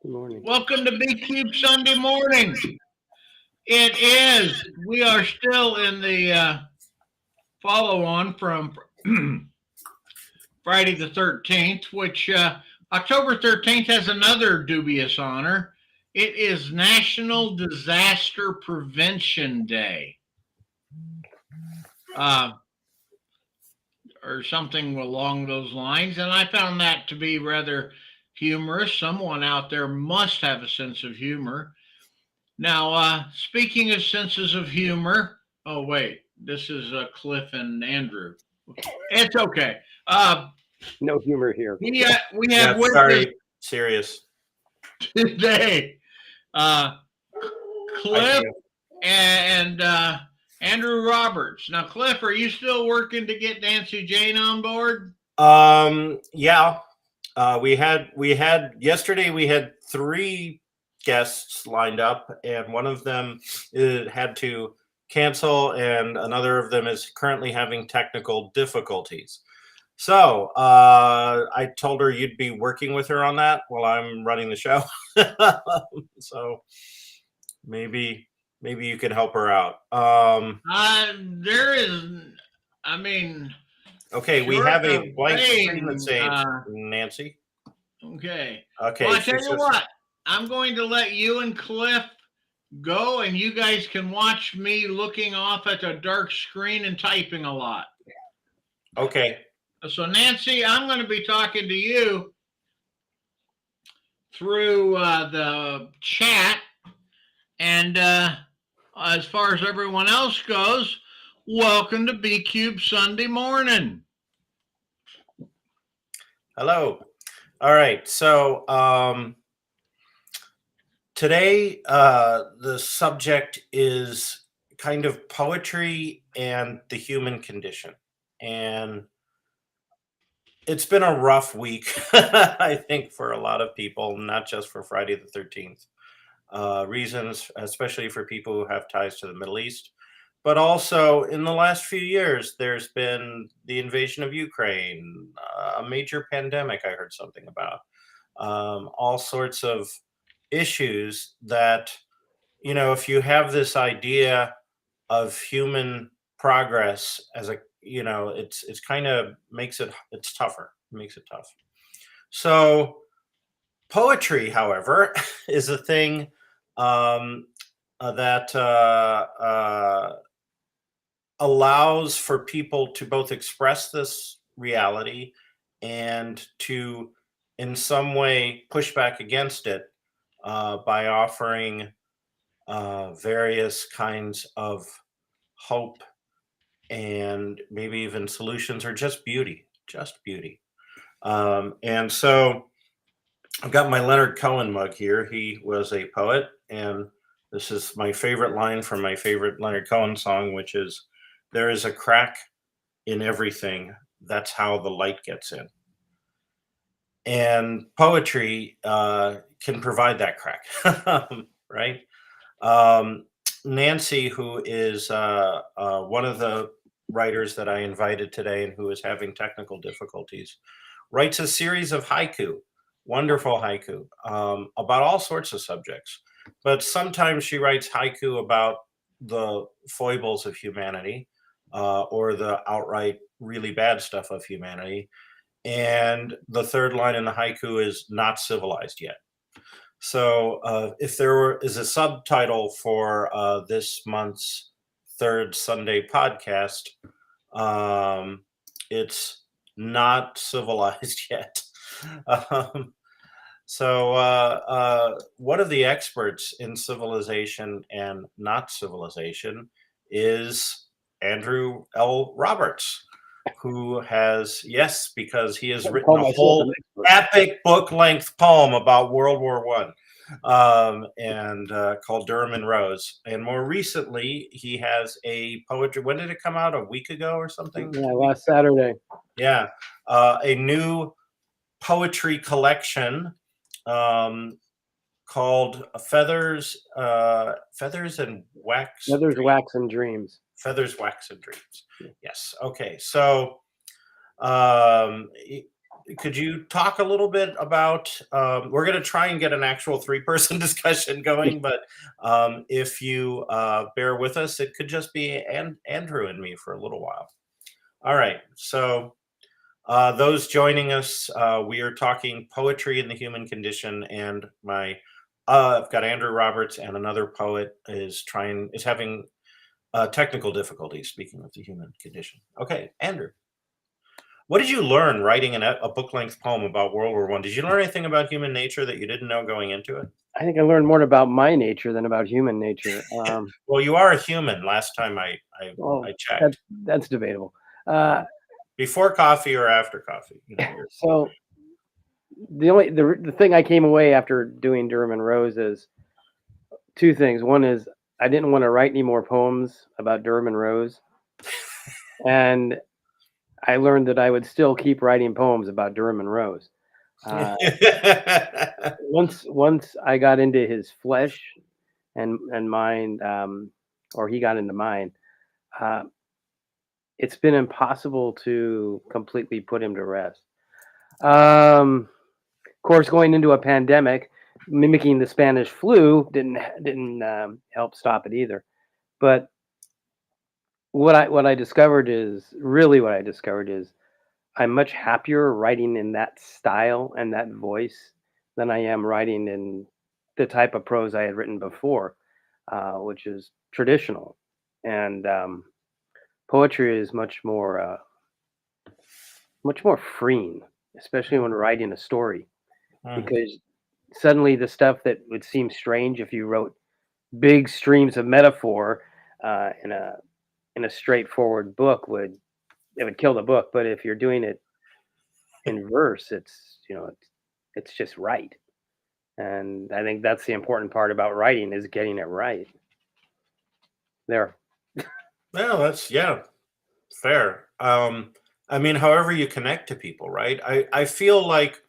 Good morning. Welcome to B Cube Sunday morning. It is. We are still in the follow on from Friday the 13th, which October 13th has another dubious honor. It is National Disaster Prevention Day, uh, or something along those lines. And I found that to be rather humorous. Someone out there must have a sense of humor. Now, speaking of senses of humor, oh wait, this is Cliff and Andrew. It's okay. Uh, No humor here. we Yeah, have with us sorry, serious. today uh, I Cliff do. and Andrew Roberts. Now, Cliff, are you still working to get Nancy Jane on board? Yeah. We had yesterday. We had three guests lined up, and one of them had to cancel, and another of them is currently having technical difficulties. So I told her you'd be working with her on that while I'm running the show. So maybe you can help her out. There is, I mean, Okay, we short have of a blank screen that saying, saves Nancy. okay. Okay, Well, I tell she's you just what, I'm going to let you and Cliff go, and you guys can watch me looking off at the dark screen and typing a lot. okay. So, Nancy, I'm going to be talking to you through the chat. And as far as everyone else goes, welcome to B Cube Sunday morning. Hello. All right. So today the subject is kind of poetry and the human condition, and it's been a rough week, I think, for a lot of people, not just for Friday the 13th. Reasons, especially for people who have ties to the Middle East. But also, in the last few years, there's been the invasion of Ukraine, a major pandemic I heard something about, all sorts of issues that, if you have this idea of human progress as a, it's kind of it's tougher, makes it tough. So, poetry, however, is a thing that allows for people to both express this reality and to, in some way, push back against it by offering various kinds of hope and maybe even solutions or just beauty, and so I've got my Leonard Cohen mug here. He was a poet, and this is my favorite line from my favorite Leonard Cohen song, which is, "There is a crack in everything. That's how the light gets in." And poetry can provide that crack, right? Um, Nancy, who is one of the writers that I invited today and who is having technical difficulties, writes a series of haiku, wonderful haiku, about all sorts of subjects. But sometimes she writes haiku about the foibles of humanity or the outright really bad stuff of humanity. And the third line in the haiku is "not civilized yet." So if is a subtitle for this month's third Sunday podcast, it's "not civilized yet." Um, so one of the experts in civilization and not civilization is Andrew L. Roberts, who has, yes, because he has written Call a myself whole an expert. epic book-length poem about World War One, and called Durham and Rose. And more recently, he has a poetry. When did it come out? A week ago or something? Yeah, last Saturday. Yeah, a new poetry collection called Feathers and Wax. Feathers, Wax, and Dreams. Feathers, Wax, and Dreams. Yes. Okay. So could you talk a little bit about? We're going to try and get an actual three-person discussion going, but if you bear with us, it could just be Andrew and me for a little while. All right. So, those joining us, we are talking poetry in the human condition, and I've got Andrew Roberts, and another poet is having technical difficulties. Speaking of the human condition. Okay, Andrew. What did you learn writing a book-length poem about World War I? Did you learn anything about human nature that you didn't know going into it? I think I learned more about my nature than about human nature. Well, you are a human. Last time Well, I checked. that's debatable. Uh, Before coffee or after coffee? so the thing I came away after doing Durham and Rose is two things. One is I didn't want to write any more poems about Durham and Rose, and I learned that I would still keep writing poems about Durham and Rose. Uh, once I got into his flesh and mind, or he got into mine, uh, it's been impossible to completely put him to rest. Of course, going into a pandemic, mimicking the Spanish flu didn't help stop it either. But what I discovered is I'm much happier writing in that style and that voice than I am writing in the type of prose I had written before, which is traditional. And poetry is much more freeing, especially when writing a story, because suddenly the stuff that would seem strange if you wrote big streams of metaphor in a straightforward book would kill the book. But if you're doing it in verse, it's just right. And I think that's the important part about writing is getting it right. There. Well, that's fair. I mean, however you connect to people, right? I feel like,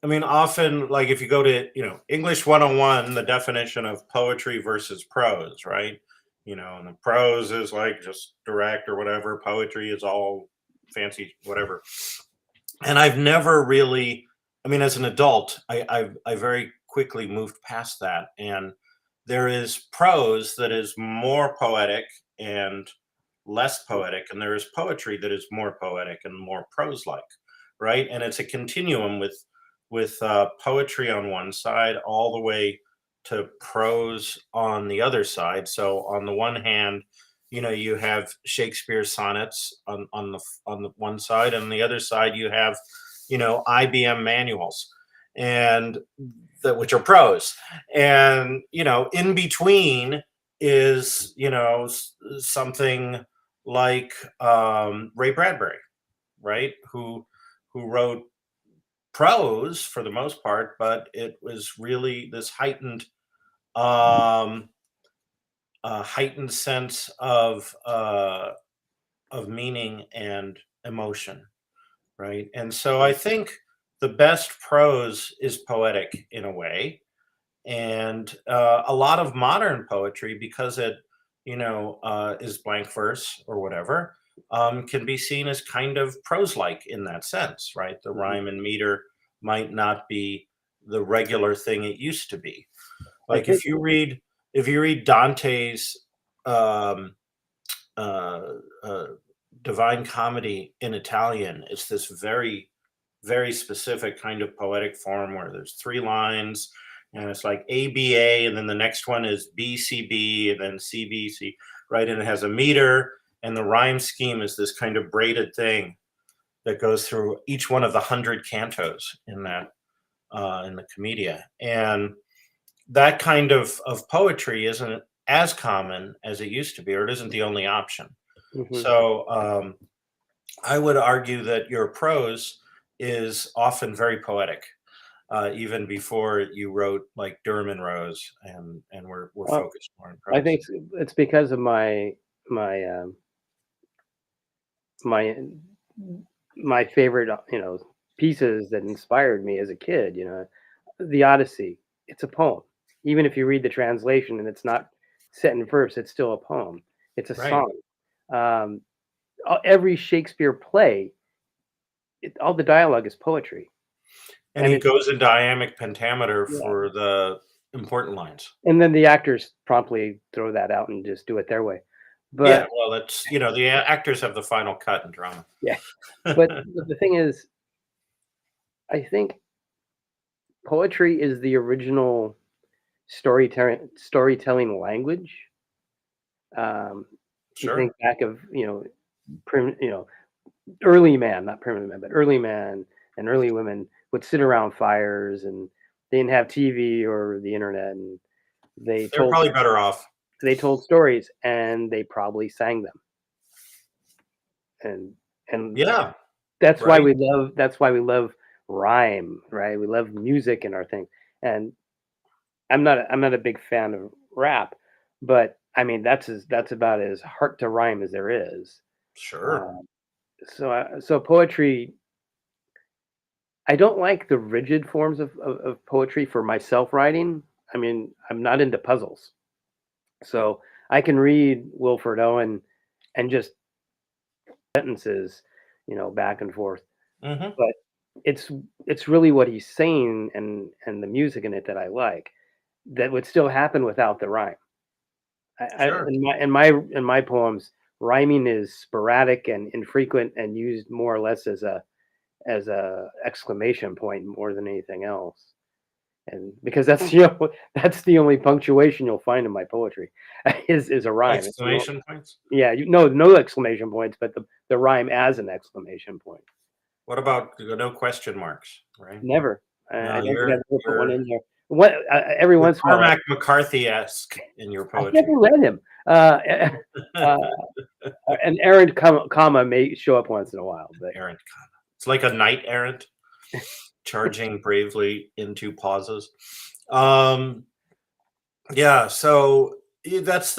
I mean, often, like if you go to, English 101, the definition of poetry versus prose, right? And the prose is like just direct or whatever. Poetry is all fancy, whatever. And I've never really, I mean, as an adult, I very quickly moved past that. And there is prose that is more poetic and less poetic, and there is poetry that is more poetic and more prose-like, right? And it's a continuum with poetry on one side all the way to prose on the other side. So on the one hand, you have Shakespeare's sonnets on the one side, and on the other side you have IBM manuals, and which are prose, and in between is something like Ray Bradbury, right? Who wrote prose for the most part, but it was really this heightened sense of meaning and emotion, right? And so I think the best prose is poetic in a way, and a lot of modern poetry, because it is blank verse or whatever, can be seen as kind of prose-like in that sense, right? The rhyme and meter might not be the regular thing it used to be. Like if you read Dante's um, uh, uh, Divine Comedy in Italian, it's this very, very specific kind of poetic form where there's three lines, and it's like ABA, and then the next one is BCB, and then CBC, right? And it has a meter, and the rhyme scheme is this kind of braided thing that goes through each one of the 100 cantos in the Commedia. And that kind of poetry isn't as common as it used to be, or it isn't the only option. Mhm. So I would argue that your prose is often very poetic, even before you wrote like Durham and Rose, and we're Well, focused more on I prose. think it's because of my my my favorite pieces that inspired me as a kid. The Odyssey. It's a poem. Even if you read the translation and it's not set in verse, it's still a poem. It's a Right. song. Um, every Shakespeare play all the dialogue is poetry, And and he it, goes into iambic pentameter yeah. for the important lines. And then the actors promptly throw that out and just do it their way. Yeah, But well, that's the actors have the final cut in drama. yeah, but the thing is, I think poetry is the original storytelling language. You think Sure. back of early man, not primitive man, but early man and early women would sit around fires, and they didn't have TV or the internet, and they They're told probably better off. they told stories, and they probably sang them, and Yeah, that's why right. we love rhyme, right? We love music in our thing. And I'm not a big fan of rap, but I mean that's about as hard to rhyme as there is. Sure. Uh, so poetry, I don't like the rigid forms of poetry for myself writing. I mean, I'm not into puzzles, so I can read Wilfred Owen and just sentences, back and forth. Hmm. But it's it's really what he's saying and the music in it that I like, that would still happen without the rhyme. I Sure. in my poems, rhyming is sporadic and infrequent and used more or less as a exclamation point more than anything else. And because that's the only punctuation you'll find in my poetry is a rhyme. Exclamation points. Yeah, no exclamation points, but the rhyme as an exclamation point. What about no question marks? Right. Never. No, I don't think you're I've ever put one you're in there. What every you're once in a while, Cormac McCarthy-esque in your I've poetry. never read him. Uh, an errant comma may show up once in a while, but Errant. It's like a knight errant charging bravely into pauses. Um, yeah, so that's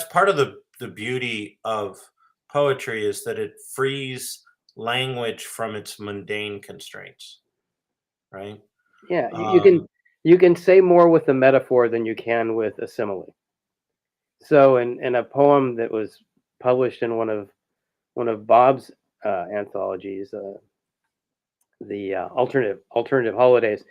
part of the beauty of poetry is that it frees language from its mundane constraints, right? yeah, you Um, can say more with a metaphor than you can with a simile. So in a poem that was published in one of Bob's anthologies, the alternative holidays,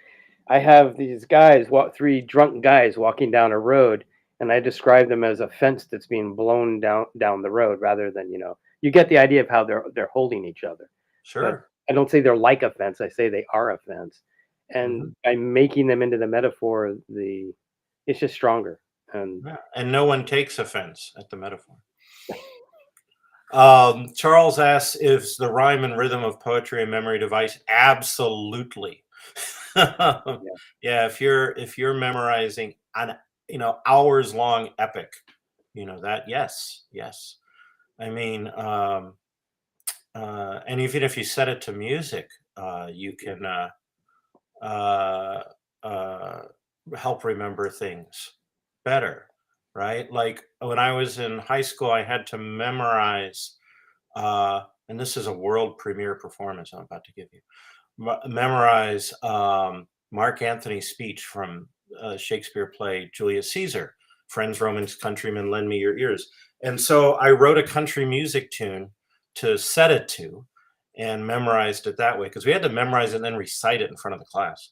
I have these guys, three drunk guys walking down a road, and I describe them as a fence that's being blown down the road, rather than you get the idea of how they're holding each other. But sure. I don't say they're like a fence. I say they are a fence, Hmm. and by making them into the metaphor, it's just stronger. And Yeah. And no one takes offense at the metaphor. Charles asks, "Is the rhyme and rhythm of poetry a memory device?" Absolutely. yeah, Yeah, if you're memorizing an hours long epic, that yes. I mean, and even if you set it to music, you can uh, uh, help remember things better, right? Like when I was in high school, I had to memorize, and this is a world premiere performance I'm about to give you. Memorize Mark Antony's speech from Shakespeare play Julius Caesar. Friends, Romans, countrymen, lend me your ears. And so I wrote a country music tune to set it to and memorized it that way because we had to memorize it and then recite it in front of the class.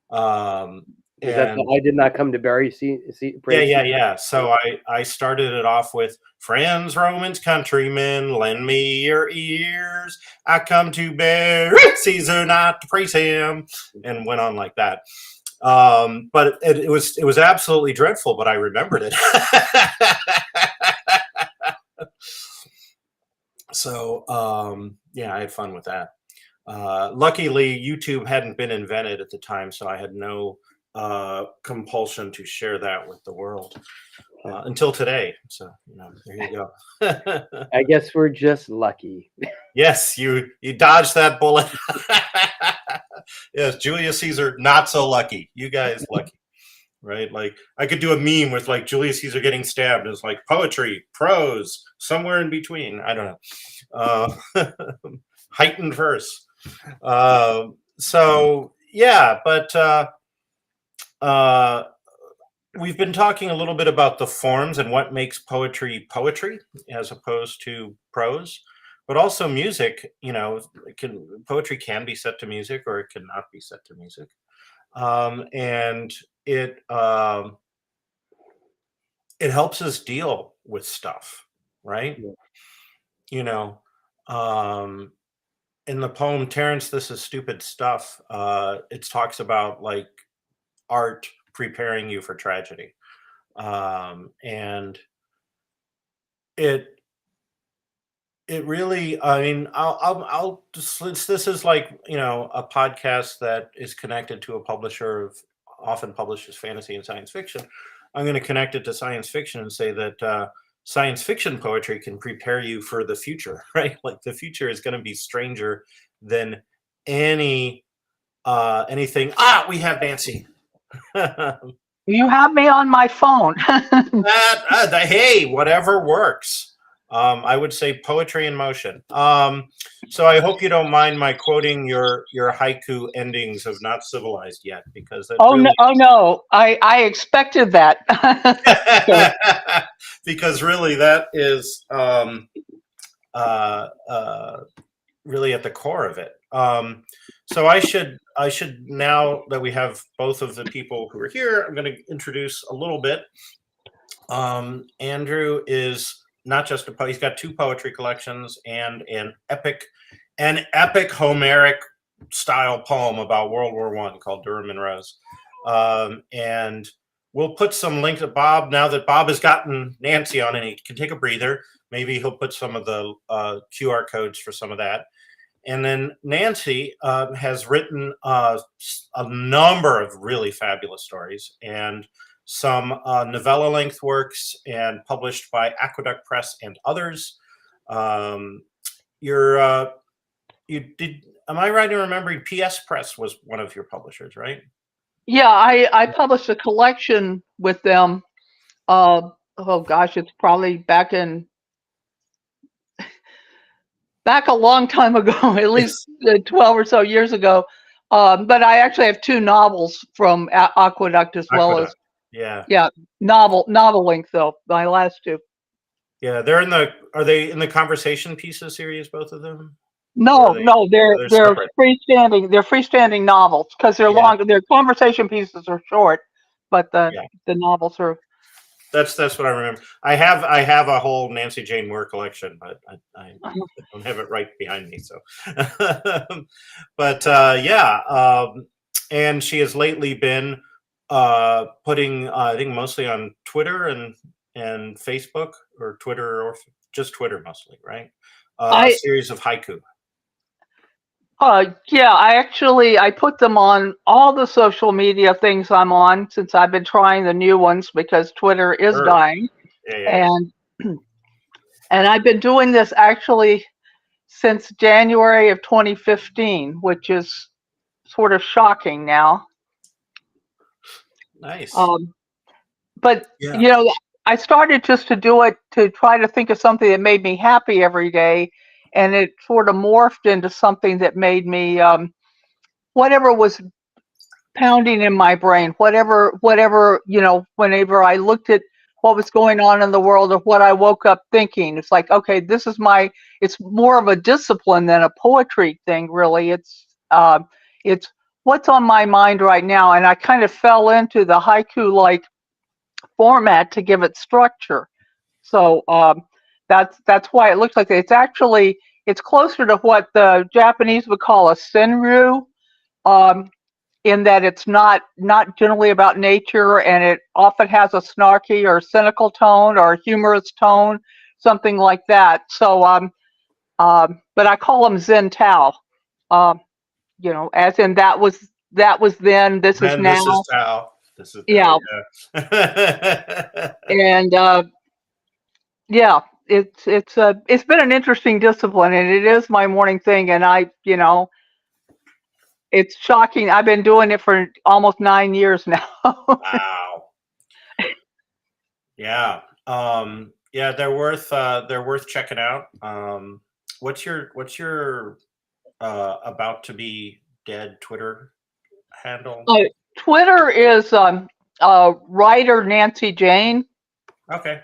Um, is that the and I did not come to bury yeah, praise? yeah. So I started it off with friends, Romans, countrymen, lend me your ears. I come to bear Caesar, not to praise him, and went on like that. But it was absolutely dreadful, but I remembered it. So yeah, I had fun with that. Luckily, YouTube hadn't been invented at the time, so I had no compulsion to share that with the world until today. So there you go. I guess we're just lucky. Yes, you dodged that bullet. Yes, Julius Caesar not so lucky. You guys lucky, right? Like I could do a meme with like Julius Caesar getting stabbed. It's like poetry, prose, somewhere in between. I don't know. Heightened verse. So yeah, but uh, we've been talking a little bit about the forms and what makes poetry poetry as opposed to prose. but also music. Poetry can be set to music, or it cannot be set to music, and it helps us deal with stuff, right? Yeah. In the poem Terrence, This Is Stupid Stuff, it talks about like art preparing you for tragedy. And it really, I mean, I'll just, this is like, a podcast that is connected to a publisher of, often publishes fantasy and science fiction. I'm going to connect it to science fiction and say that science fiction poetry can prepare you for the future, right? Like the future is going to be stranger than anything. We have Nancy. You have me on my phone. Hey, whatever works. I would say poetry in motion. So I hope you don't mind my quoting your haiku endings of Not Civilized Yet, because that no, I expected that. because really that is really at the core of it. So I should now that we have both of the people who are here, I'm going to introduce a little bit. Andrew is not just a poet; he's got 2 poetry collections and an epic Homeric style poem about World War I called Durham and Rose. And we'll put some links to Bob now that Bob has gotten Nancy on and he can take a breather. Maybe he'll put some of the QR codes for some of that. And then Nancy has written a number of really fabulous stories and some novella-length works, and published by Aqueduct Press and others. Am I right in remembering PS Press was one of your publishers, right? Yeah, I published a collection with them. Oh gosh, it's probably back a long time ago, at least 12 or so years ago. But I actually have 2 novels from Aqueduct as well as novel length though. My last 2. Yeah, are they in the Conversation Pieces series, both of them? No, they're freestanding. They're freestanding novels because they're long. Their conversation pieces are short, but the novels are. That's what I remember. I have a whole Nancy Jane Moore collection, but I don't have it right behind me. So, but and she has lately been putting, I think mostly on Twitter and Facebook, or Twitter, or just Twitter mostly, right? A series of haiku. I put them on all the social media things I'm on, since I've been trying the new ones because Twitter is dying. And I've been doing this actually since January of 2015, which is sort of shocking now. Nice. But I started just to do it to try to think of something that made me happy every day. And it sort of morphed into something that made me, whatever was pounding in my brain, whatever, whenever I looked at what was going on in the world or what I woke up thinking, it's like, okay, it's more of a discipline than a poetry thing, really. It's what's on my mind right now. And I kind of fell into the haiku-like format to give it structure. So, that's why it looks like that. It's closer to what the Japanese would call a senryu, in that it's not generally about nature, and it often has a snarky or cynical tone or a humorous tone, something like that. So, but I call them Zen Tao, as in that was then, this is now. This is Tao. This is Tao, and it's been an interesting discipline, and it is my morning thing, and it's shocking. I've been doing it for almost 9 years now. Wow. Yeah. They're worth checking out. What's your about to be dead Twitter handle? Twitter is writer Nancy Jane. Okay.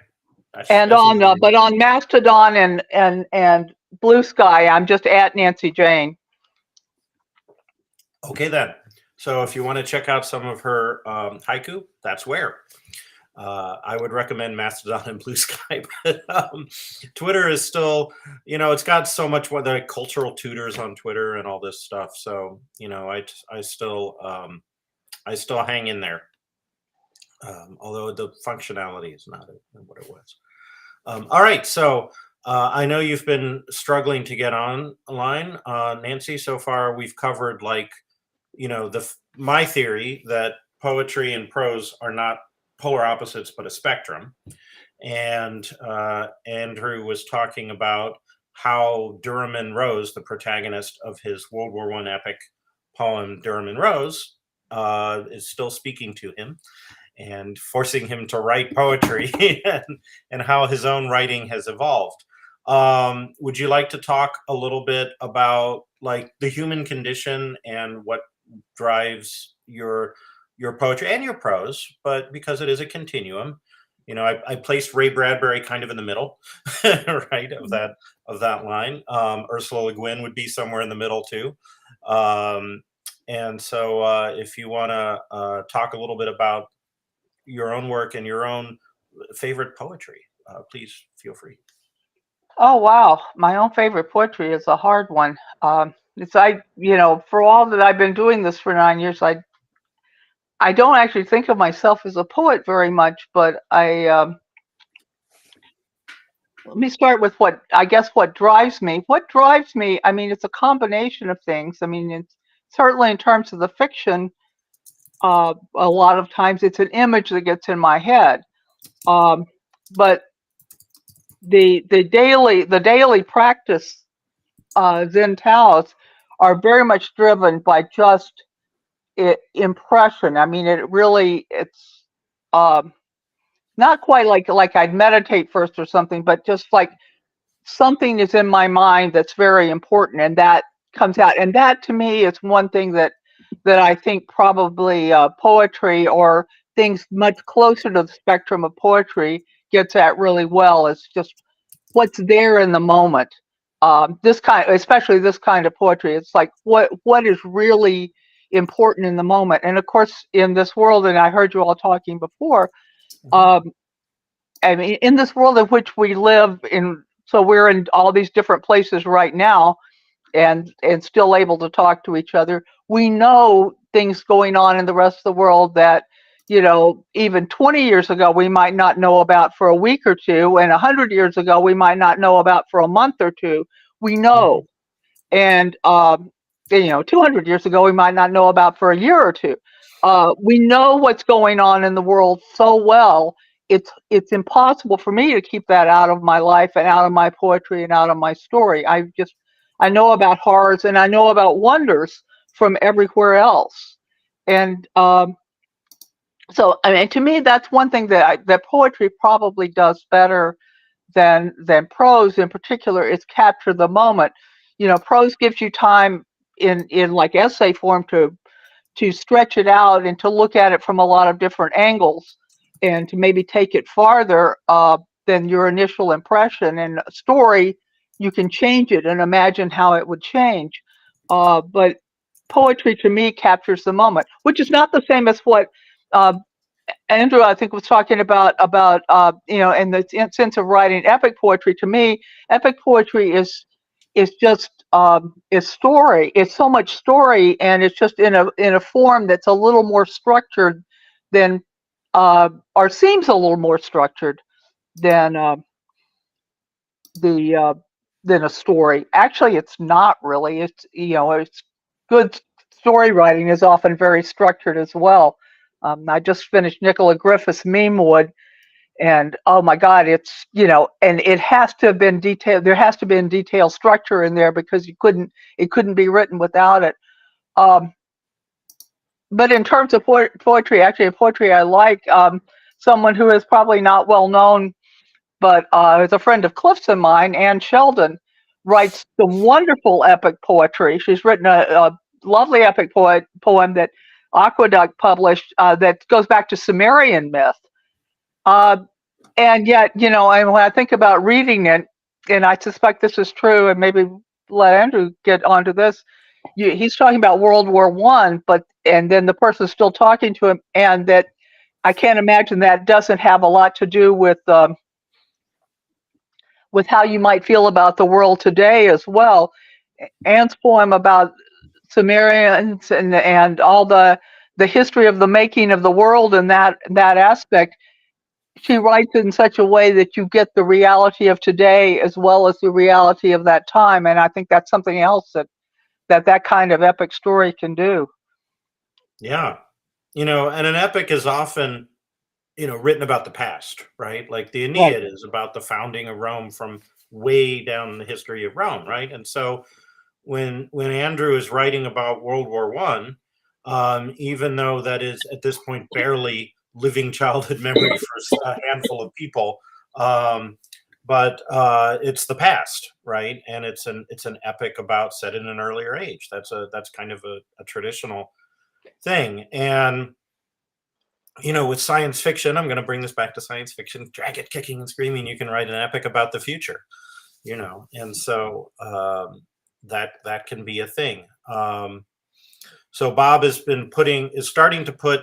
And on Mastodon and Blue Sky. I'm just at Nancy Jane. Okay, then. So if you want to check out some of her haiku, that's where. I would recommend Mastodon and Blue Sky, but Twitter is still, it's got so much what the cultural tutors on Twitter and all this stuff. So, I still hang in there. Although the functionality is not what it was. All right, so I know you've been struggling to get online, Nancy. So far, we've covered my theory that poetry and prose are not polar opposites but a spectrum, and Andrew was talking about how Durham and Rose, the protagonist of his World War I epic poem Durham and Rose, is still speaking to him and forcing him to write poetry, and how his own writing has evolved. Would you like to talk a little bit about the human condition and what drives your poetry and your prose, but because it is a continuum, I placed Ray Bradbury kind of in the middle, right, of that line. Ursula Le Guin would be somewhere in the middle too. And so if you want to talk a little bit about your own work and your own favorite poetry, please feel free. Oh, wow. My own favorite poetry is a hard one. For all that I've been doing this for 9 years, I don't actually think of myself as a poet very much, but let me start with what drives me. What drives me, it's a combination of things. It's certainly in terms of the fiction, a lot of times it's an image that gets in my head. But the daily practice, Zen Taoists, are very much driven by just impression. It's not quite like I'd meditate first or something, but just like something is in my mind that's very important, and that comes out. And that to me is one thing that I think probably poetry or things much closer to the spectrum of poetry gets at really well. Is just what's there in the moment. Especially this kind of poetry, it's like what is really important in the moment. And of course, in this world, and I heard you all talking before, in this world in which we live in, so we're in all these different places right now, and still able to talk to each other. We know things going on in the rest of the world that, even 20 years ago, we might not know about for a week or two, and 100 years ago, we might not know about for a month or two. We know. And, 200 years ago, we might not know about for a year or two. We know what's going on in the world so well. It's impossible for me to keep that out of my life and out of my poetry and out of my story. I know about horrors and I know about wonders from everywhere else. And so, to me, that's one thing that poetry probably does better than prose in particular, is capture the moment. Prose gives you time in like essay form to stretch it out and to look at it from a lot of different angles and to maybe take it farther than your initial impression. And a story, you can change it and imagine how it would change. But poetry to me captures the moment, which is not the same as what Andrew, I think, was talking about in the sense of writing epic poetry. To me, epic poetry is just is story. It's so much story, and it's just in a form that's a little more structured than or seems a little more structured than than a story. Actually, it's not really. It's good story writing is often very structured as well. I just finished Nicola Griffith's Memewood, and oh my God, it's and it has to have been detailed. There has to be a detailed structure in there because it couldn't be written without it. But in terms of poetry, actually, poetry I like, someone who is probably not well known, but is a friend of Cliff's and mine, Anne Sheldon, writes some wonderful epic poetry. She's written a lovely epic poem that Aqueduct published that goes back to Sumerian myth. And yet, and when I think about reading it, and I suspect this is true, and maybe let Andrew get onto this. He's talking about World War One, and then the person's still talking to him, and that I can't imagine that doesn't have a lot to do with how you might feel about the world today as well. Anne's poem about Sumerians and all the history of the making of the world and that aspect, she writes in such a way that you get the reality of today as well as the reality of that time, and I think that's something else that kind of epic story can do. Yeah, and an epic is often written about the past, right? Like the Aeneid is about the founding of Rome from way down the history of Rome, right? And so when Andrew is writing about World War One, even though that is at this point barely living childhood memory for a handful of people, but it's the past, right? And it's an epic about set in an earlier age. That's kind of a traditional thing. And with science fiction, I'm going to bring this back to science fiction. Drag it kicking and screaming. You can write an epic about the future, and so that can be a thing. So Bob is starting to put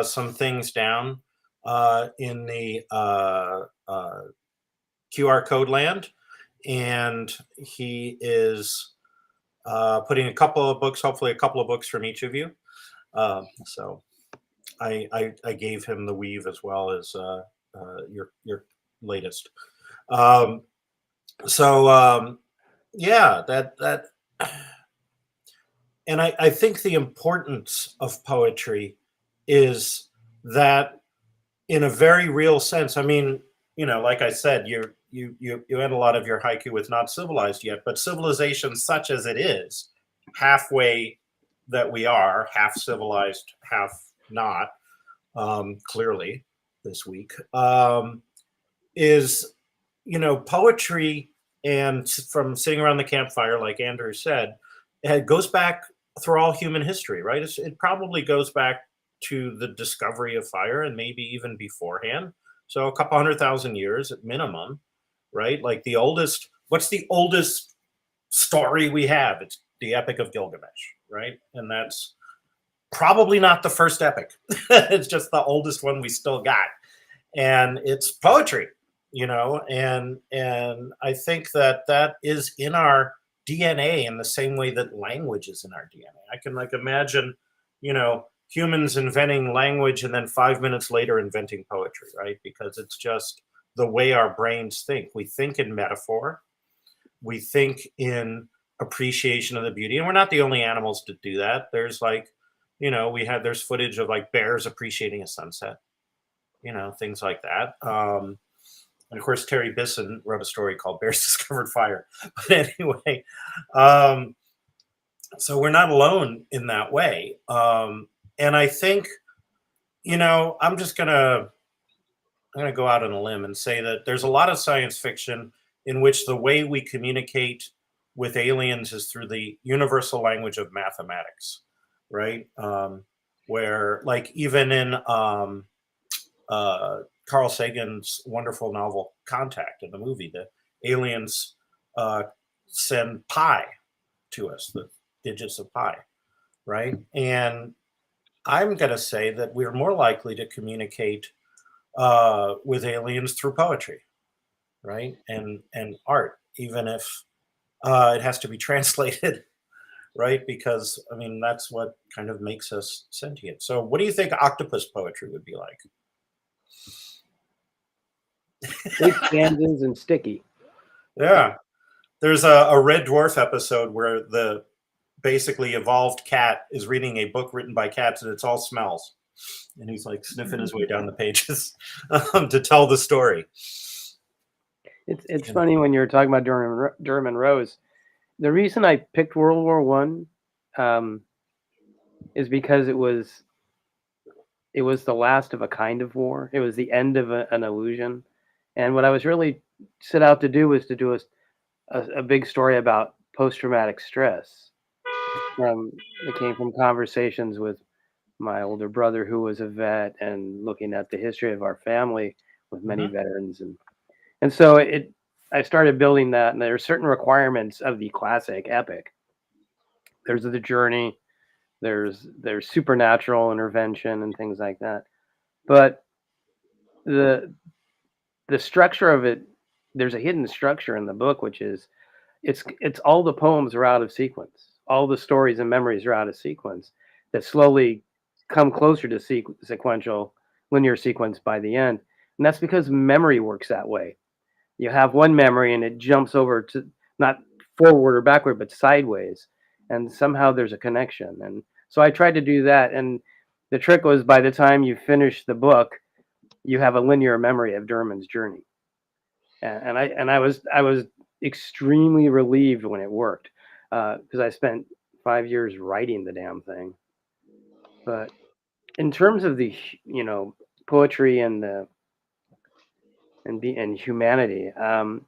some things down in the QR code land, and he is putting a couple of books, hopefully a couple of books from each of you. So I gave him the weave as well as your latest. Yeah, that, and I think the importance of poetry is that, in a very real sense. I mean, like I said, you end a lot of your haiku with "not civilized yet," but civilization, such as it is, halfway that we are, half civilized, half not, clearly this week, is poetry, and from sitting around the campfire, like Andrew said, it goes back through all human history, right? It probably goes back to the discovery of fire, and maybe even beforehand. So a couple 100,000 years at minimum, right? Like what's the oldest story we have? It's the Epic of Gilgamesh, right? And that's probably not the first epic. It's just the oldest one we still got. And it's poetry, and I think that is in our DNA in the same way that language is in our DNA. I can imagine, humans inventing language and then 5 minutes later inventing poetry, right? Because it's just the way our brains think. We think in metaphor. We think in appreciation of the beauty. And we're not the only animals to do that. There's there's footage of bears appreciating a sunset, things like that. And of course, Terry Bisson wrote a story called Bears Discovered Fire. But anyway, so we're not alone in that way. And I think, I'm going to go out on a limb and say that there's a lot of science fiction in which the way we communicate with aliens is through the universal language of mathematics, right? Where, even in Carl Sagan's wonderful novel Contact, in the movie, the aliens send pi to us, the digits of pi, right? And I'm going to say that we're more likely to communicate with aliens through poetry, right? And art, even if it has to be translated, right? Because, that's what kind of makes us sentient. So what do you think octopus poetry would be like? Big stanzas and sticky. Yeah. There's a Red Dwarf episode where the basically evolved cat is reading a book written by cats, and it's all smells. And he's sniffing his way down the pages to tell the story. It's funny when you're talking about Durham Rose. The reason I picked World War One is because it was the last of a kind of war. It was the end of an illusion. And what I was really set out to do was to do a big story about post-traumatic stress. It came from conversations with my older brother, who was a vet, and looking at the history of our family with many veterans, and so I started building that, and there are certain requirements of the classic epic. There's the journey, there's supernatural intervention and things like that. But the structure of it, there's a hidden structure in the book, which is it's all the poems are out of sequence. All the stories and memories are out of sequence that slowly come closer to sequential linear sequence by the end. And that's because memory works that way. You have one memory and it jumps over to not forward or backward, but sideways. And somehow there's a connection. And so I tried to do that. And the trick was, by the time you finish the book, you have a linear memory of Derman's journey. And I was extremely relieved when it worked, because I spent 5 years writing the damn thing. But in terms of the poetry and the and humanity, I'd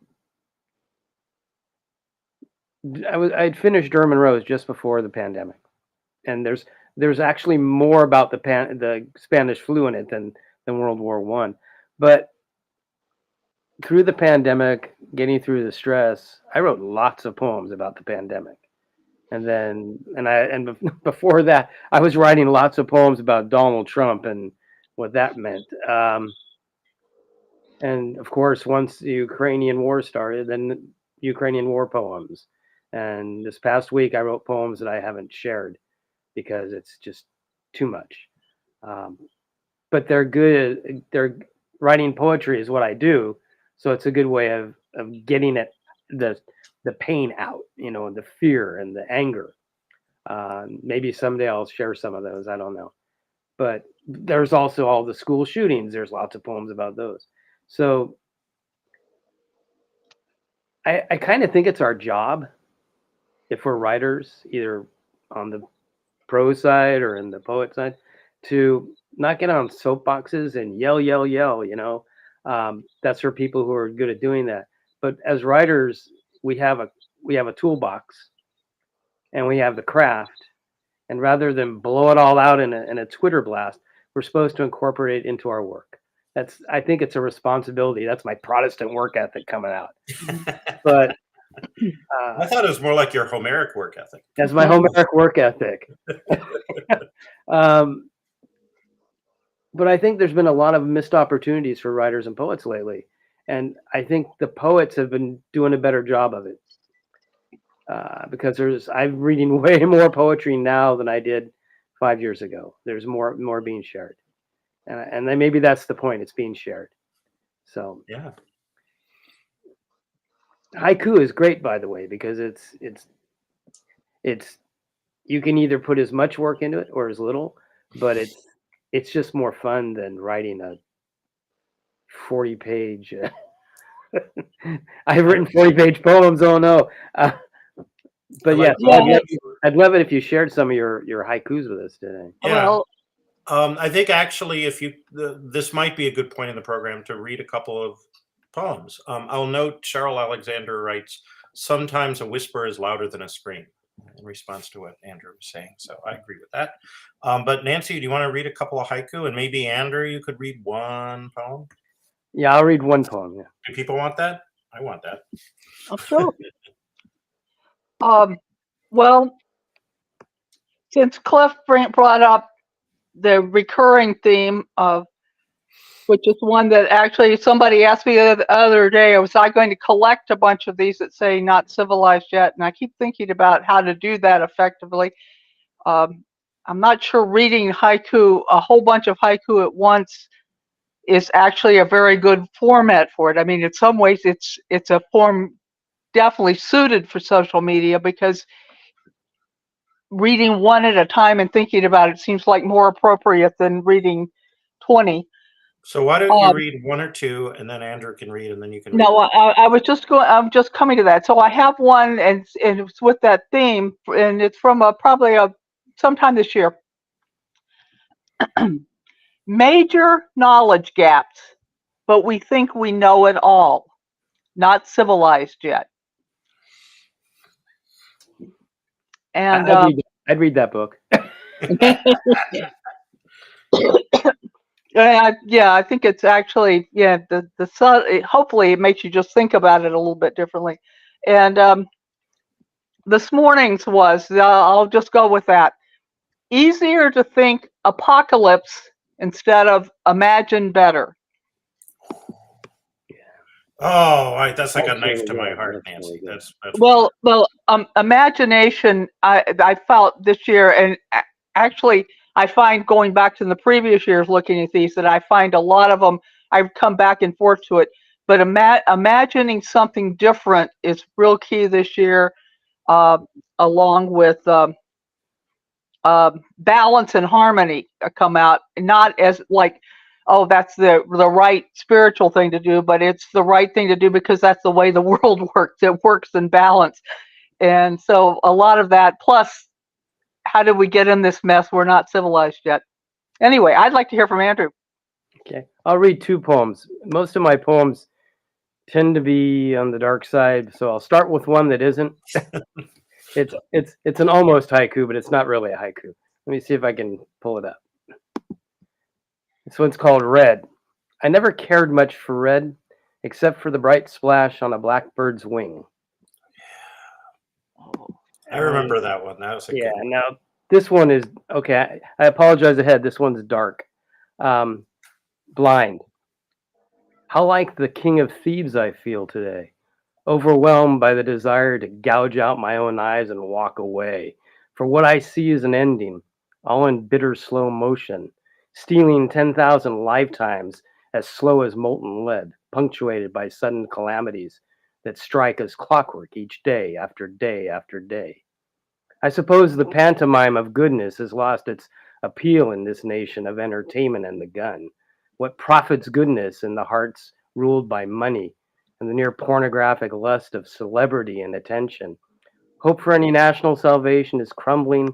finished Derman Rose just before the pandemic, and there's actually more about the Spanish flu in it than World War I. But through the pandemic, getting through the stress, I wrote lots of poems about the pandemic. And before that, I was writing lots of poems about Donald Trump and what that meant. And of course, once the Ukrainian war started, then Ukrainian war poems. And this past week, I wrote poems that I haven't shared because it's just too much. But they're good. They're writing poetry is what I do, so it's a good way of getting it the pain out, the fear and the anger. Maybe someday I'll share some of those. I don't know. But there's also all the school shootings. There's lots of poems about those. So I kind of think it's our job, if we're writers, either on the prose side or in the poet side, to not get on soapboxes and yell. That's for people who are good at doing that. But as writers, we have a toolbox, and we have the craft. And rather than blow it all out in a Twitter blast, we're supposed to incorporate it into our work. I think it's a responsibility. That's my Protestant work ethic coming out. But I thought it was more like your Homeric work ethic. That's my Homeric work ethic. But I think there's been a lot of missed opportunities for writers and poets lately. And I think the poets have been doing a better job of it. Because I'm reading way more poetry now than I did 5 years ago. There's more being shared. And then maybe that's the point. It's being shared. So yeah. Haiku is great, by the way, because it's you can either put as much work into it or as little, but it's just more fun than writing a 40-page. I've written 40-page poems. Oh no. But yeah, I'd love it if you shared some of your haikus with us today. Yeah. I think actually, this might be a good point in the program to read a couple of poems. I'll note Cheryl Alexander writes, "Sometimes a whisper is louder than a scream," in response to what Andrew was saying. So I agree with that. But Nancy, do you want to read a couple of haiku? And maybe Andrew, you could read one poem? Yeah, I'll read one poem. Yeah. Do people want that? I want that. Oh, sure. Well, since Cliff brought up the recurring theme of, which is one that actually somebody asked me the other day, was I going to collect a bunch of these that say not civilized yet? And I keep thinking about how to do that effectively. I'm not sure reading haiku, a whole bunch of haiku at once, is actually a very good format for it. I mean, in some ways it's a form definitely suited for social media, because reading one at a time and thinking about it seems like more appropriate than reading 20. So why don't you read one or two, and then Andrew can read, and then you can read. No, I was just going. I'm just coming to that. So I have one, and it's with that theme, and it's from probably sometime this year. Major knowledge gaps, but we think we know it all. Not civilized yet. And I'd read that book. I think it's actually, the sun. Hopefully, it makes you just think about it a little bit differently. And this morning's was, I'll just go with that. Easier to think apocalypse instead of imagine better. Oh, that's like a That's knife really to my good. heart, That's Nancy. really good. That's Well, imagination. I felt this year, and actually, I find going back to the previous years looking at these, that I find a lot of them. I've come back and forth to it, but imagining something different is real key this year, uh, along with balance and harmony come out, not as like, oh, that's the right spiritual thing to do, but it's the right thing to do because that's the way the world works. It works in balance. And so a lot of that, plus, how did we get in this mess? We're not civilized yet. Anyway, I'd like to hear from Andrew. Okay, I'll read two poems. Most of my poems tend to be on the dark side, so I'll start with one that isn't. It's an almost haiku, but it's not really a haiku. Let me see if I can pull it up. This one's called Red. I never cared much for red, except for the bright splash on a blackbird's wing. I remember that one. That was a Yeah, good one. now this one is okay. I apologize ahead. This one's dark. Blind. How like the king of thieves I feel today, overwhelmed by the desire to gouge out my own eyes and walk away. For what I see is an ending, all in bitter slow motion, stealing 10,000 lifetimes as slow as molten lead, punctuated by sudden calamities that strike as clockwork each day after day after day. I suppose the pantomime of goodness has lost its appeal in this nation of entertainment and the gun. What profits goodness in the hearts ruled by money and the near pornographic lust of celebrity and attention? Hope for any national salvation is crumbling,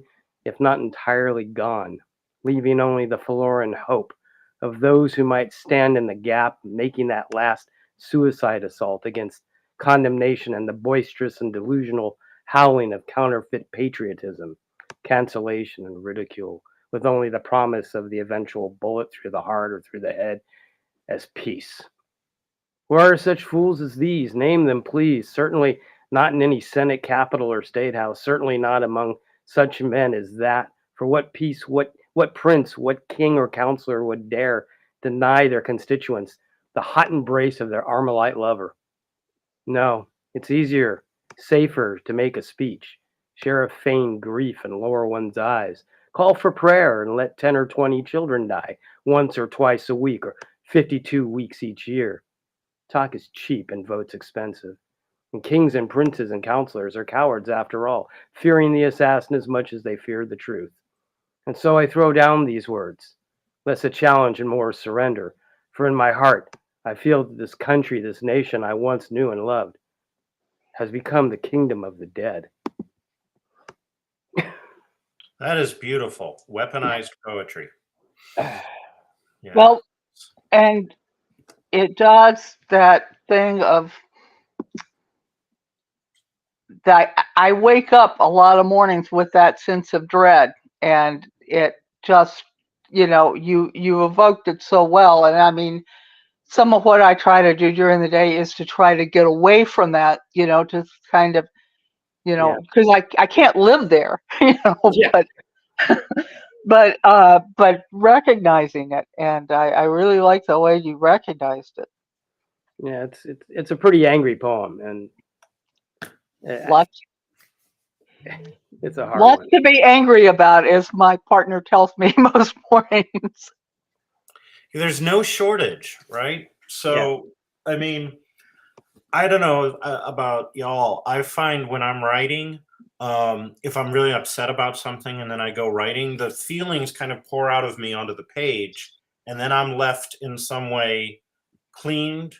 if not entirely gone, leaving only the forlorn hope of those who might stand in the gap, making that last suicide assault against condemnation and the boisterous and delusional howling of counterfeit patriotism, cancellation, and ridicule, with only the promise of the eventual bullet through the heart or through the head as peace. Where are such fools as these? Name them, please. Certainly not in any Senate, Capitol, or State House. Certainly not among such men as that. For what peace, what prince, what king or counselor would dare deny their constituents the hot embrace of their Armalite lover? No, it's easier, safer to make a speech, share a feigned grief and lower one's eyes, call for prayer and let 10 or 20 children die once or twice a week or 52 weeks each year. Talk is cheap and votes expensive. And kings and princes and counselors are cowards after all, fearing the assassin as much as they fear the truth. And so I throw down these words, less a challenge and more a surrender. For in my heart, I feel that this country, this nation I once knew and loved, has become the kingdom of the dead. That is beautiful. Weaponized poetry. Yeah. Well, and it does that thing of that I wake up a lot of mornings with that sense of dread, and it just, you evoked it so well. And I mean, some of what I try to do during the day is to try to get away from that, to kind of, Yeah. because I can't live there, Yeah. but recognizing it, and I really like the way you recognized it. Yeah, it's a pretty angry poem, and Lots it's a hard Lots one. to be angry about, as my partner tells me most mornings. There's no shortage, right? So, I mean, I don't know about y'all. I find when I'm writing, if I'm really upset about something and then I go writing, the feelings kind of pour out of me onto the page, and then I'm left in some way cleaned,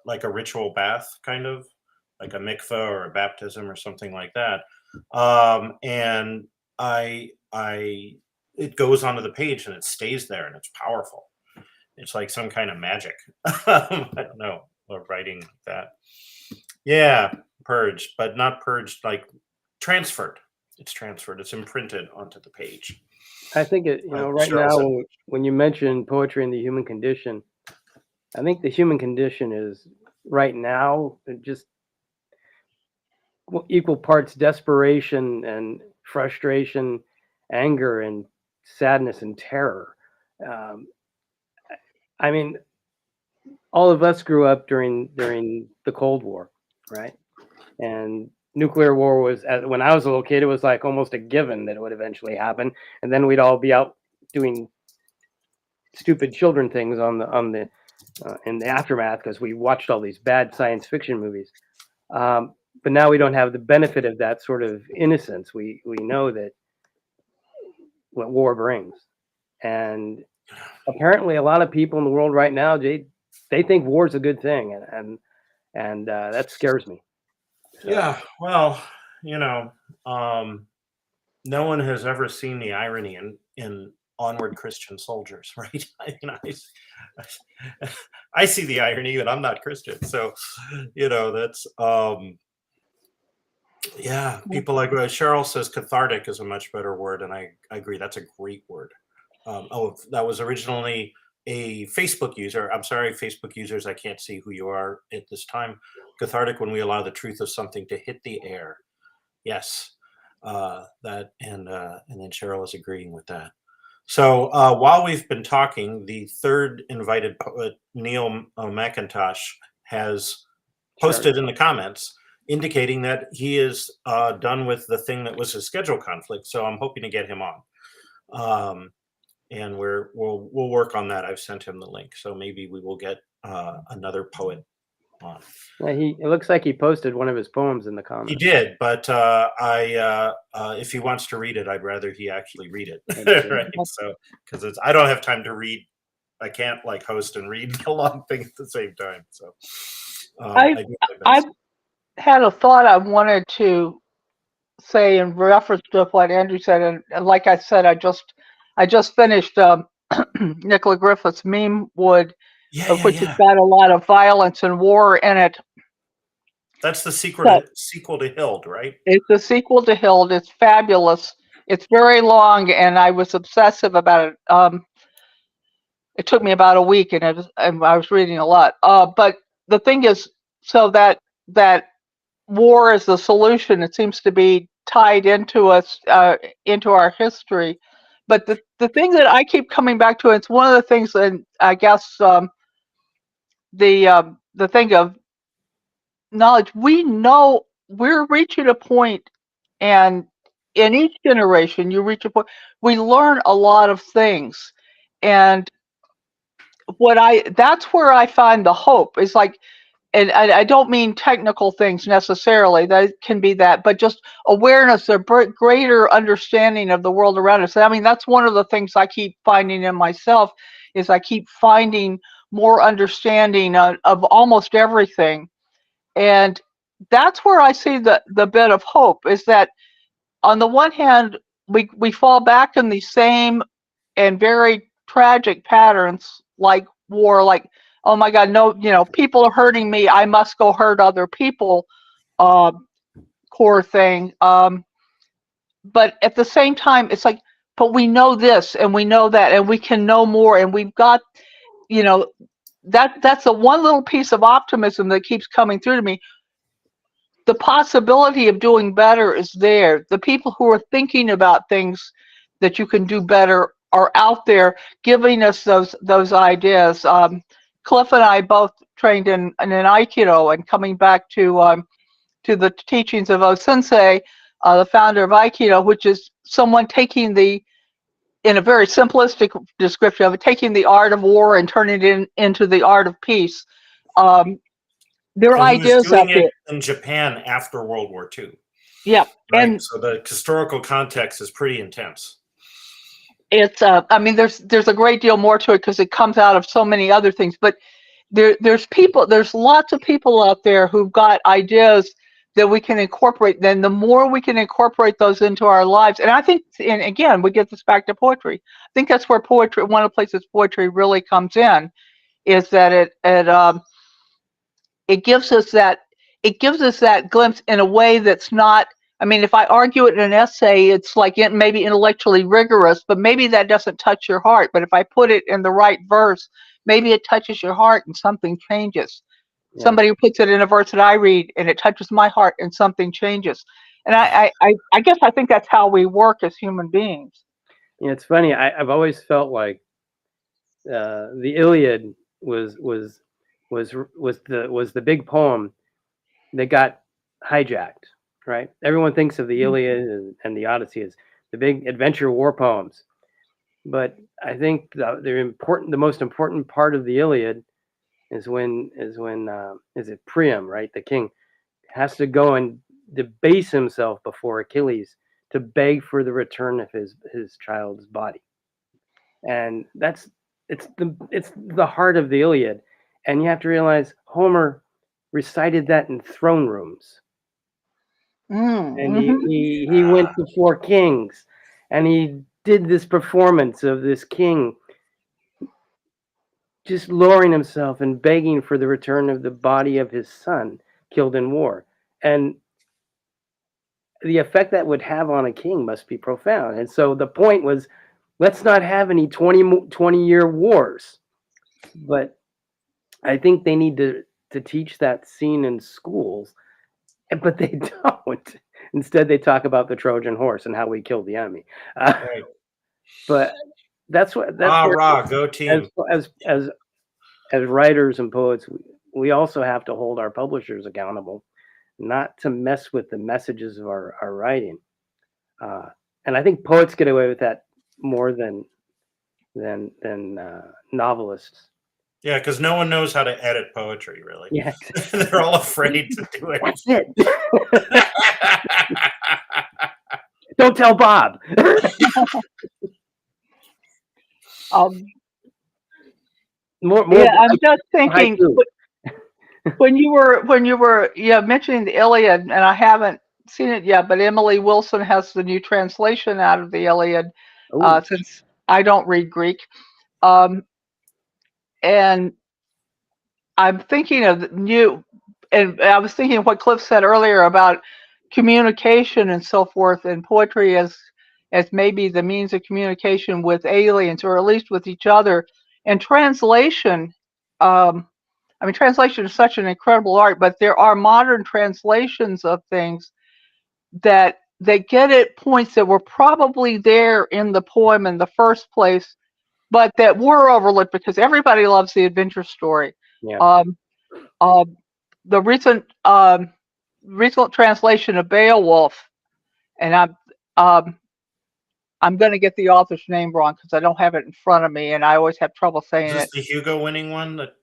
like a ritual bath, kind of like a mikveh or a baptism or something like that. And it goes onto the page and it stays there and it's powerful. It's like some kind of magic. I don't know, or writing like that. Yeah, purged, but not purged, like transferred. It's transferred. It's imprinted onto the page. I think right Cheryl now, said- when you mention poetry and the human condition, I think the human condition is right now just equal parts desperation and frustration, anger and sadness and terror. Um, I mean, all of us grew up during the Cold War, right? And nuclear war was, when I was a little kid, it was like almost a given that it would eventually happen, and then we'd all be out doing stupid children things in the aftermath because we watched all these bad science fiction movies. But now we don't have the benefit of that sort of innocence. We know that what war brings, and apparently a lot of people in the world right now, they think war is a good thing, and that scares me. So. Yeah, well, no one has ever seen the irony in Onward Christian Soldiers, right? I see the irony, but I'm not Christian, so that's yeah. People like Cheryl says cathartic is a much better word, and I agree. That's a great word. That was originally a Facebook user. I'm sorry, Facebook users, I can't see who you are at this time. Cathartic, when we allow the truth of something to hit the air. Yes, that and then Cheryl is agreeing with that. So while we've been talking, the third invited poet, Niel McKintosh, has posted in the comments indicating that he is done with the thing that was a schedule conflict. So I'm hoping to get him on. And we'll work on that. I've sent him the link, so maybe we will get another poet on. Yeah, it looks like he posted one of his poems in the comments. He did, but if he wants to read it, I'd rather he actually read it, right? So because I don't have time to read. I can't like host and read a long thing at the same time. So I had a thought I wanted to say in reference to what Andrew said, and like I said, I just finished Nicola Griffith's Meme Wood, which has got a lot of violence and war in it. That's the sequel to Hild, right? It's the sequel to Hild. It's fabulous. It's very long, and I was obsessive about it. It took me about a week, and I was reading a lot. But the thing is, so that war is the solution. It seems to be tied into us, into our history. But the thing that I keep coming back to, it's one of the things, and I guess the thing of knowledge, we know we're reaching a point, and in each generation you reach a point, we learn a lot of things, and that's where I find the hope is like, and I don't mean technical things necessarily, that can be that, but just awareness, a greater understanding of the world around us. I mean, that's one of the things I keep finding in myself, is I keep finding more understanding of almost everything. And that's where I see the bit of hope, is that on the one hand, we fall back in the same and very tragic patterns, like war, like, oh my God, no, people are hurting me, I must go hurt other people, core thing. But at the same time, it's like, but we know this and we know that, and we can know more, and we've got, that's the one little piece of optimism that keeps coming through to me. The possibility of doing better is there. The people who are thinking about things that you can do better are out there giving us those ideas. Cliff and I both trained in Aikido, and coming back to the teachings of O-Sensei, the founder of Aikido, which is someone taking in a very simplistic description of it, taking the art of war and turning it into the art of peace. There are ideas out there. In Japan after World War II. Yeah, right? And so the historical context is pretty intense. It's I mean, there's a great deal more to it because it comes out of so many other things. But there's lots of people out there who've got ideas that we can incorporate. Then the more we can incorporate those into our lives, and I think, and again, we get this back to poetry. I think that's where poetry, one of the places poetry really comes in, is that it gives us that glimpse in a way that's not I mean, if I argue it in an essay, it's like it maybe intellectually rigorous, but maybe that doesn't touch your heart. But if I put it in the right verse, maybe it touches your heart and something changes. Yeah. Somebody who puts it in a verse that I read and it touches my heart and something changes. And I guess I think that's how we work as human beings. It's funny. I've always felt like the Iliad was the big poem that got hijacked. Right? Everyone thinks of the Iliad and the Odyssey as the big adventure war poems, but I think the most important part of the Iliad is when is it Priam, right? The king has to go and debase himself before Achilles to beg for the return of his child's body, and it's the heart of the Iliad, and you have to realize Homer recited that in throne rooms. And he went before kings, and he did this performance of this king just lowering himself and begging for the return of the body of his son killed in war. And the effect that would have on a king must be profound. And so the point was, let's not have any 20-year wars. But I think they need to teach that scene in schools, but they don't. Instead, they talk about the Trojan horse and how we killed the enemy. Right. But that's where go team. As writers and poets, we also have to hold our publishers accountable, not to mess with the messages of our writing. And I think poets get away with that more than novelists. Yeah, because no one knows how to edit poetry, really. Yeah, they're all afraid to do it. That's it. Don't tell Bob. More yeah, I'm just thinking when you were mentioning the Iliad, and I haven't seen it yet, but Emily Wilson has the new translation out of the Iliad, since I don't read Greek. And I'm thinking of and I was thinking of what Cliff said earlier about communication and so forth, and poetry as maybe the means of communication with aliens, or at least with each other. And translation, translation is such an incredible art, but there are modern translations of things that they get at points that were probably there in the poem in the first place, but that were overlooked because everybody loves the adventure story. Yeah. The recent translation of Beowulf, and I'm going to get the author's name wrong because I don't have it in front of me, and I always have trouble saying it. Is this the Hugo-winning one? The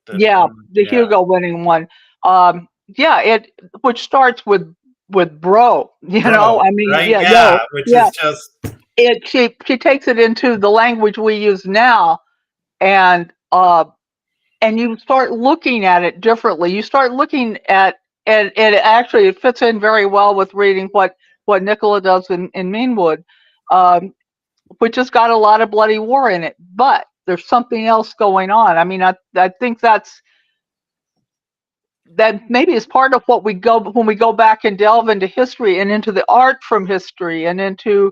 Hugo-winning one. Which starts with bro. You know, I mean, right? Which is just. She takes it into the language we use now, and you start looking at it differently. You start looking at, and actually it fits in very well with reading what Nicola does in Meanwood, which has got a lot of bloody war in it, but there's something else going on. I mean, I think that maybe is part of what when we go back and delve into history and into the art from history and into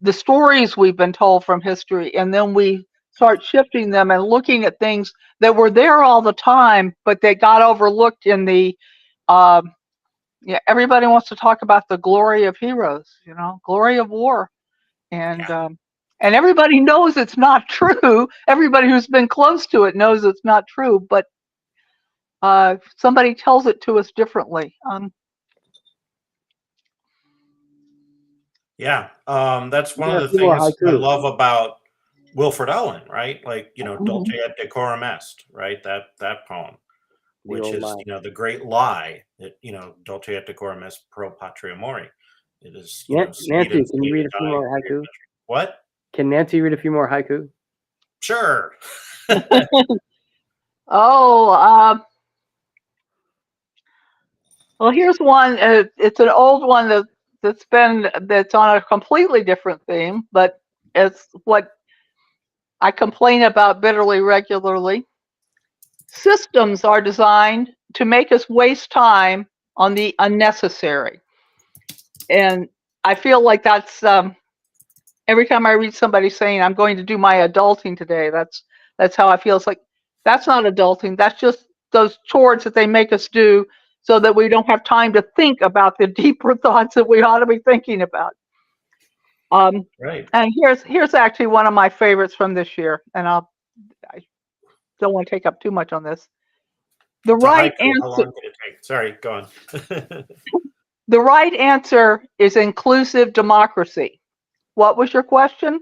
the stories we've been told from history, and then we start shifting them and looking at things that were there all the time, but they got overlooked in the everybody wants to talk about the glory of heroes, glory of war, and everybody knows it's not true. Everybody who's been close to it knows it's not true, but somebody tells it to us differently. That's one of the things I love about Wilfred Owen, right? Like, Dulce et decorum est, right? That poem, which is, the great lie that, Dulce et decorum est pro patria mori. It is. Nancy, can you read a few more haiku? What? Can Nancy read a few more haiku? Sure. Well, here's one. It's an old one that's on a completely different theme, but it's what I complain about bitterly regularly. Systems are designed to make us waste time on the unnecessary. And I feel like that's every time I read somebody saying I'm going to do my adulting today, that's how I feel. It's like that's not adulting. That's just those chores that they make us do so that we don't have time to think about the deeper thoughts that we ought to be thinking about. Right. And here's actually one of my favorites from this year, and I don't want to take up too much on this. The It's a right haiku. How long answer. did it take? Sorry, go on. The right answer is inclusive democracy. What was your question?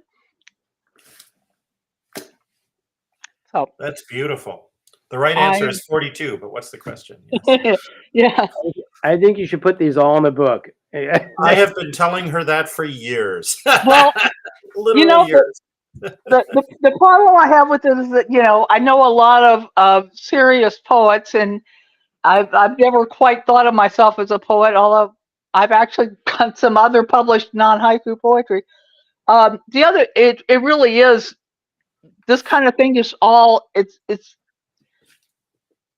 So That's beautiful. The right I answer is 42, but what's the question? Yes. yeah. I think you should put these all in a book. I have been telling her that for years. Well, Literal years. the problem I have with it is that I know a lot of serious poets, and I've never quite thought of myself as a poet, although I've actually got some other published non-haiku poetry. It really is, this kind of thing is all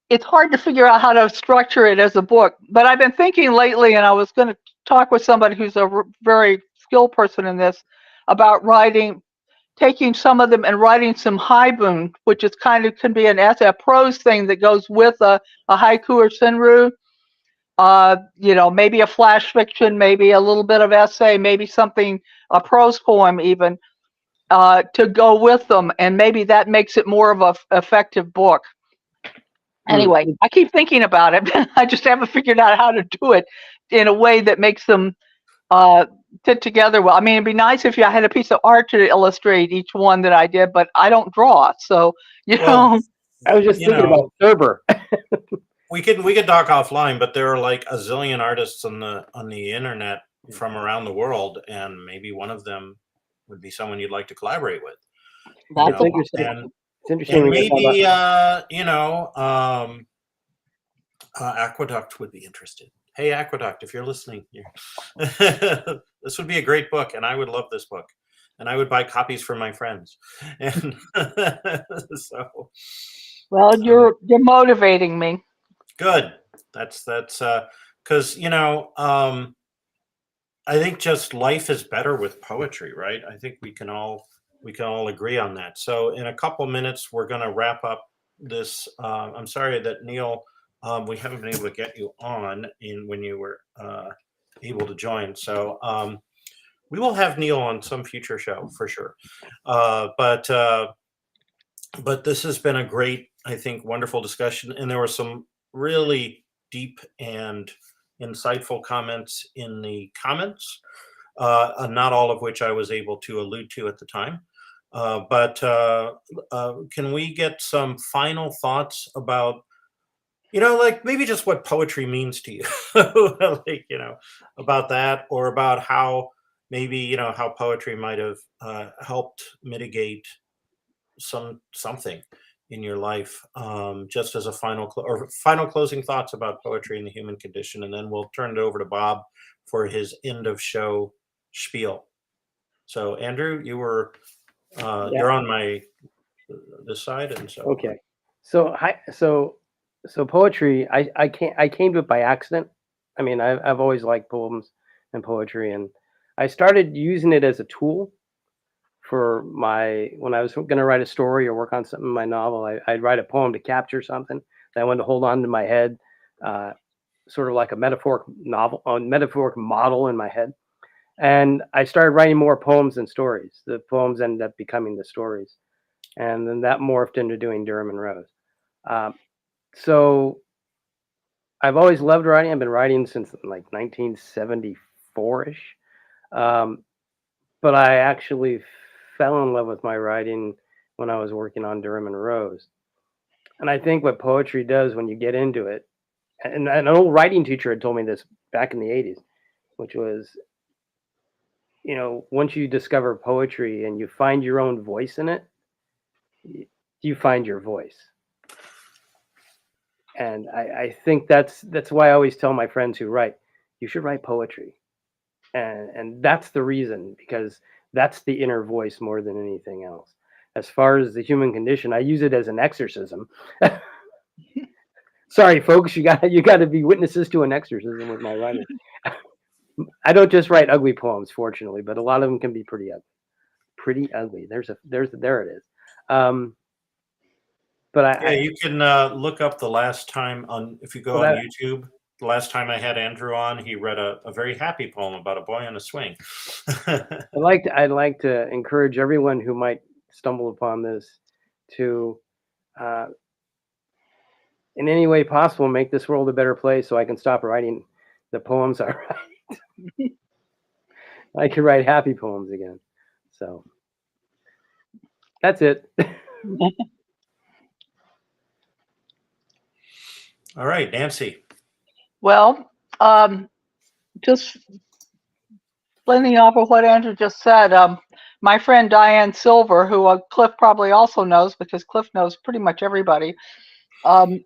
it's hard to figure out how to structure it as a book. But I've been thinking lately, and I was going to talk with somebody who's a very skilled person in this about taking some of them and writing some haibun, which is can be an essay, a prose thing that goes with a haiku or senru. Maybe a flash fiction, maybe a little bit of essay, maybe something, a prose poem even, to go with them, and maybe that makes it more of a effective book. Anyway, I keep thinking about it. I just haven't figured out how to do it in a way that makes them fit together well. I mean, it'd be nice if I had a piece of art to illustrate each one that I did, but I don't draw, so Well, I was just thinking about Thurber. we could talk offline, but there are like a zillion artists on the internet from around the world, and maybe one of them would be someone you'd like to collaborate with. That's interesting. It's interesting. And maybe Aqueduct would be interested. Hey, Aqueduct, if you're listening here, this would be a great book, and I would love this book, and I would buy copies for my friends. And so, well, you're motivating me. Good. That's because I think just life is better with poetry, right? I think we can all agree on that. So in a couple minutes, we're going to wrap up this. I'm sorry that Niel, we haven't been able to get you on when you were able to join. So we will have Niel on some future show for sure. But this has been a great, I think, wonderful discussion, and there were some really deep and insightful comments in the comments, not all of which I was able to allude to at the time. But can we get some final thoughts about, like maybe just what poetry means to you, like, about that, or about how maybe, how poetry might have helped mitigate something in your life, just as a final closing thoughts about poetry and the human condition, and then we'll turn it over to Bob for his end of show spiel. So Andrew, you were you're on this side, and so okay. So poetry, I came to it by accident. I mean, I've always liked poems and poetry, and I started using it as a tool for when I was going to write a story or work on something in my novel. I'd write a poem to capture something that I wanted to hold on to my head, sort of like a metaphoric model in my head. And I started writing more poems and stories. The poems ended up becoming the stories, and then that morphed into doing Durham and Rose. So I've always loved writing. I've been writing since like 1974-ish. But I actually fell in love with my writing when I was working on Durham and Rose. And I think what poetry does when you get into it, and an old writing teacher had told me this back in the 80s, which was, once you discover poetry and you find your own voice in it, you find your voice. And I think that's why I always tell my friends who write, you should write poetry. And that's the reason, because that's the inner voice more than anything else. As far as the human condition, I use it as an exorcism. Sorry, folks, you got to be witnesses to an exorcism with my writing. I don't just write ugly poems, fortunately, but a lot of them can be pretty ugly. Pretty ugly. There it is. But Yeah, you can look up the last time if you go on YouTube. The last time I had Andrew on, he read a very happy poem about a boy on a swing. I'd like to encourage everyone who might stumble upon this to, in any way possible, make this world a better place so I can stop writing the poems I write. I can write happy poems again. So that's it. All right, Nancy. Well, just blending off of what Andrew just said, my friend Diane Silver, who Cliff probably also knows because Cliff knows pretty much everybody, it's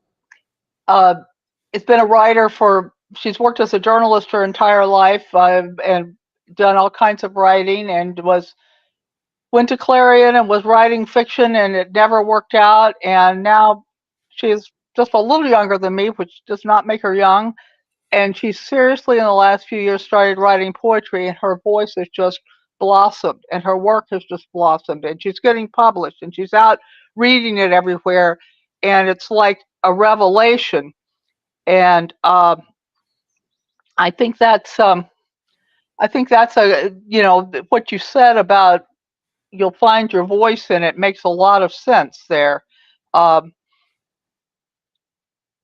been a writer she's worked as a journalist her entire life and done all kinds of writing, and went to Clarion and was writing fiction, and it never worked out. And now she's just a little younger than me, which does not make her young. And she seriously, in the last few years, started writing poetry, and her voice has just blossomed, and her work has just blossomed, and she's getting published, and she's out reading it everywhere, and it's like a revelation. And I think that's what you said about you'll find your voice in it makes a lot of sense there.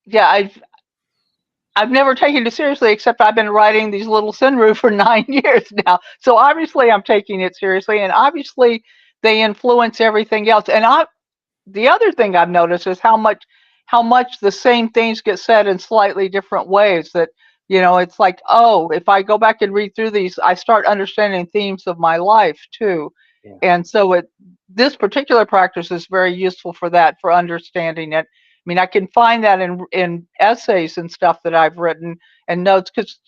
Yeah, I've never taken it seriously, except I've been writing these little Senru for 9 years now. So obviously I'm taking it seriously, and obviously they influence everything else. And the other thing I've noticed is how much the same things get said in slightly different ways. That, it's like, oh, if I go back and read through these, I start understanding themes of my life too. Yeah. And so this particular practice is very useful for that, for understanding it. I mean, I can find that in essays and stuff that I've written and notes, because,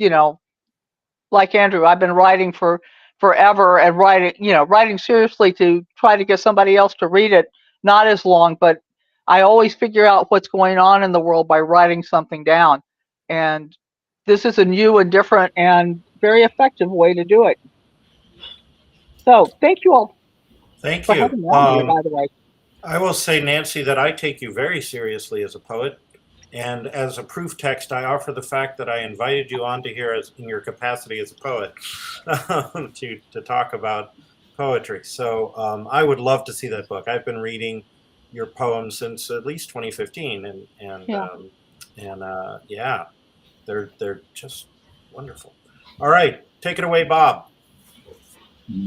like Andrew, I've been writing for forever, and writing seriously to try to get somebody else to read it, not as long, but I always figure out what's going on in the world by writing something down. And this is a new and different and very effective way to do it. So thank you all. Thank you. Having me on here, by the way. I will say, Nancy, that I take you very seriously as a poet. And as a proof text, I offer the fact that I invited you onto here in your capacity as a poet to talk about poetry. So I would love to see that book. I've been reading your poems since at least 2015, yeah, they're just wonderful. All right, take it away, Bob.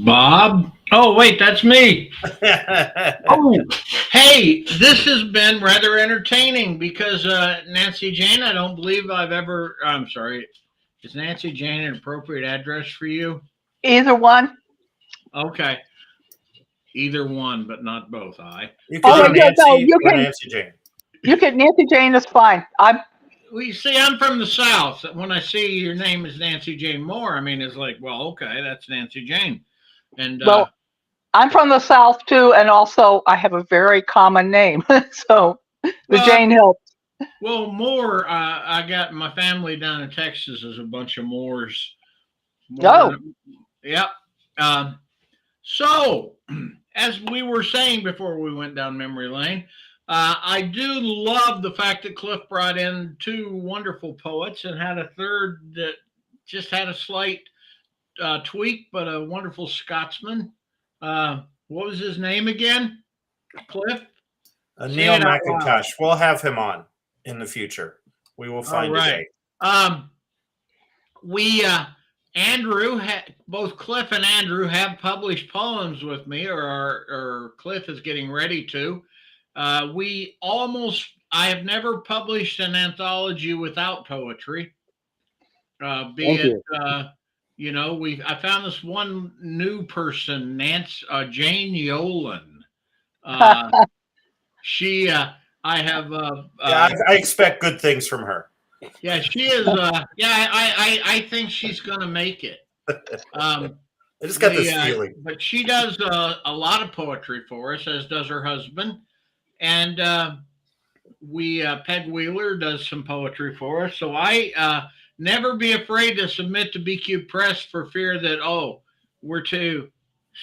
Bob? Oh, wait, that's me. Oh, hey, this has been rather entertaining because Nancy Jane, I don't believe I'm sorry. Is Nancy Jane an appropriate address for you? Either one. Okay. Either one, but not both. You can Nancy Jane. You can Nancy Jane is fine. I'm from the South. When I see your name is Nancy Jane Moore, I mean, it's like, well, okay, that's Nancy Jane. And I'm from the South too, and also I have a very common name, so Jane helps. Well, Moore, I got my family down in Texas is a bunch of Moors. Yep. So, as we were saying before we went down memory lane, I do love the fact that Cliff brought in two wonderful poets and had a third that just had a slight tweak, but a wonderful Scotsman. What was his name again? Cliff? Niel McKintosh. We'll have him on in the future. We will find a day. Both Cliff and Andrew have published poems with me, or Cliff is getting ready to. I have never published an anthology without poetry. I found this one new person, Jane Yolen. I expect good things from her. Yeah, she is. I think she's gonna make it. I just got this feeling. But she does a lot of poetry for us, as does her husband, and Peg Wheeler does some poetry for us. So never be afraid to submit to BQ Press for fear that, oh, we're too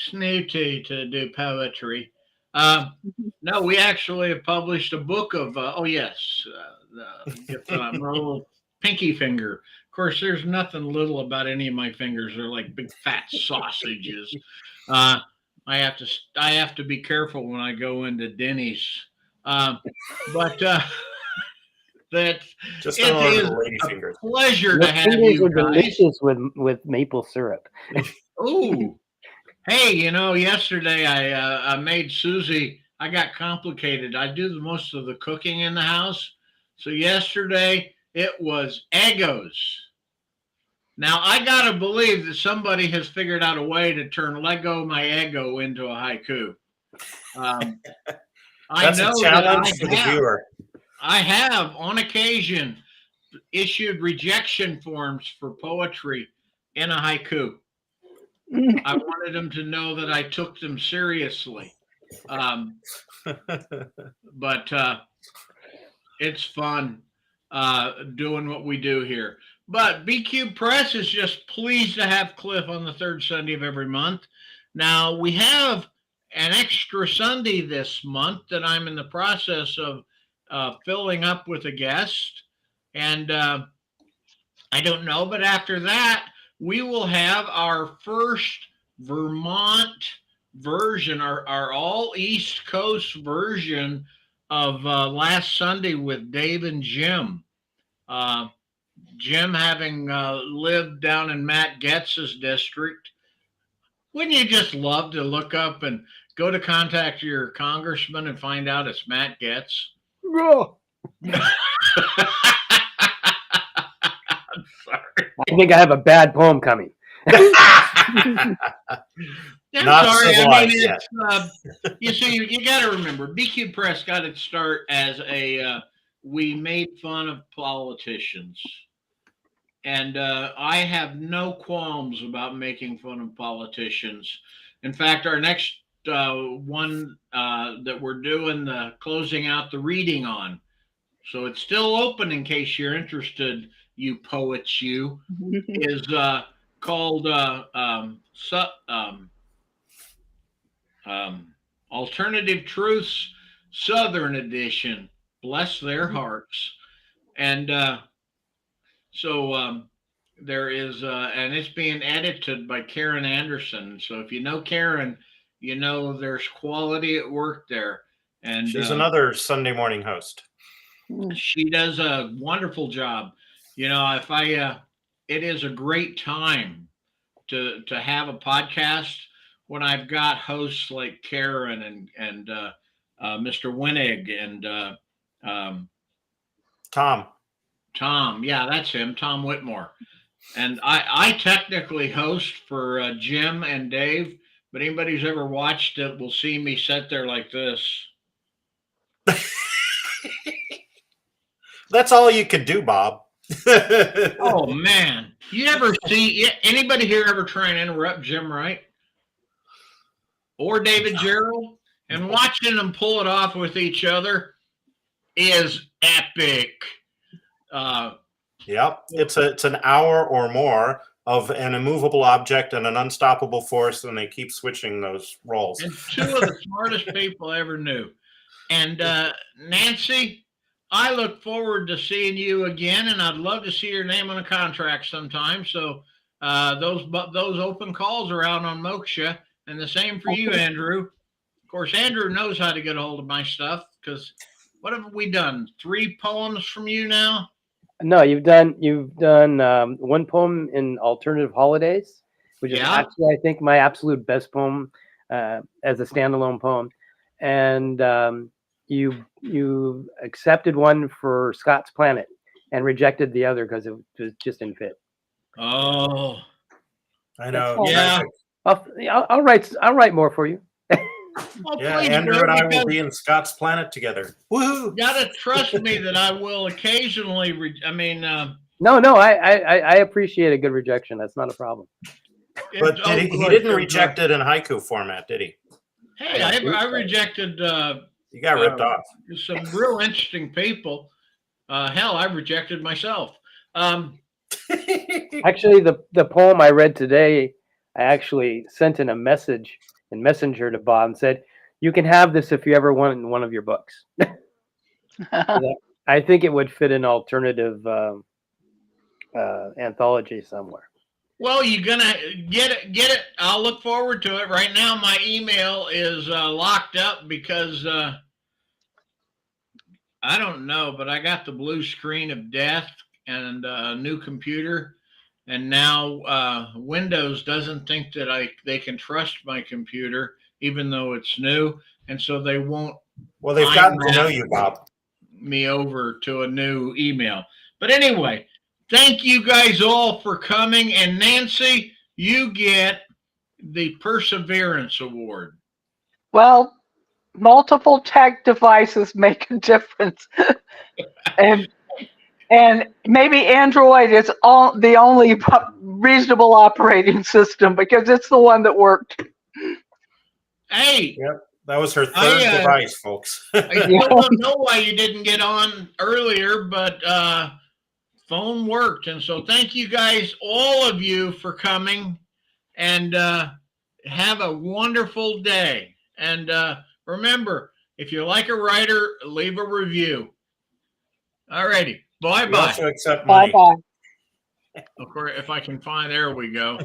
snooty to do poetry. No, we actually have published a book of, get my little pinky finger. Of course, there's nothing little about any of my fingers. They're like big fat sausages. I have to be careful when I go into Denny's. But that Just it don't order is the lady a fingers. pleasure Your to have fingers you are guys. delicious with maple syrup. Ooh, hey, yesterday I made Susie. I got complicated. I do most of the cooking in the house. So yesterday it was Eggos. Now I gotta believe that somebody has figured out a way to turn Lego my Eggo into a haiku. I That's know a challenge that for the viewer. I have on occasion issued rejection forms for poetry in a haiku. I wanted them to know that I took them seriously. But it's fun doing what we do here. But BQ Press is just pleased to have Cliff on the third Sunday of every month. Now, we have an extra Sunday this month that I'm in the process of filling up with a guest. And I don't know, but after that, we will have our first Vermont version, our all East Coast version of last Sunday with Dave and Jim. Jim having lived down in Matt Getz's district. Wouldn't you just love to look up and go to contact your congressman and find out it's Matt Getz? Oh, I'm sorry. I think I have a bad poem coming. I'm Not sorry. I civilized mean, yet. you see, you got to remember, BQ Press got its start as we made fun of politicians. And I have no qualms about making fun of politicians. In fact, our next one that we're doing the closing out the reading on. So it's still open in case you're interested, you poets, is called Alternative Truths Southern Edition. Bless their hearts. And so there is, and it's being edited by Karen Anderson. So if you know Karen, you know there's quality at work there. And She's another Sunday morning host. She does a wonderful job. It is a great time to have a podcast when I've got hosts like Karen and Mr. Winnig and Tom. Yeah, that's him, Tom Whitmore. And I technically host for Jim and Dave, but anybody who's ever watched it will see me sit there like this. That's all you could do, Bob. Oh man, you ever see anybody here ever try and interrupt Jim Wright or David Gerald? And watching them pull it off with each other is epic. Yep, it's an hour or more of an immovable object and an unstoppable force, and they keep switching those roles. And two of the smartest people I ever knew. And Nancy, I look forward to seeing you again, and I'd love to see your name on a contract sometime. So those open calls are out on Moksha, and the same for you, Andrew. Of course, Andrew knows how to get a hold of my stuff because what have we done? 3 poems from you now? No, you've done one poem in Alternative Holidays, which is actually, I think, my absolute best poem as a standalone poem. And you accepted one for Scott's Planet and rejected the other because it just didn't fit. Oh, I know. Yeah. I'll write more for you. Well, Yeah, please Andrew do, and I will because be in Scott's Planet together. Woohoo! you gotta trust me that I will occasionally. No, I appreciate a good rejection. That's not a problem. But he didn't reject it in haiku format, did he? Hey, I rejected. You got ripped off. Some real interesting people. Hell, I rejected myself. Actually, the poem I read today, I actually sent in a message in Messenger to Bob and said, "You can have this if you ever want it in one of your books." I think it would fit an alternative anthology somewhere. Well, you're gonna get it. Get it. I'll look forward to it. Right now, my email is locked up because I don't know, but I got the blue screen of death and a new computer, and now Windows doesn't think that they can trust my computer, even though it's new, and so they won't. Well, they've gotten to know you, Bob. Me over to a new email. But anyway, thank you guys all for coming. And Nancy, you get the Perseverance Award. Well, multiple tech devices make a difference. and maybe Android is the only reasonable operating system because it's the one that worked. Hey. Yep. That was her third device, folks. I still don't know why you didn't get on earlier, but phone worked. And so thank you guys, all of you, for coming, and have a wonderful day. And remember, if you like a writer, leave a review. All righty. Bye-bye. We also accept money. Bye-bye. Of course, if I can find, there we go.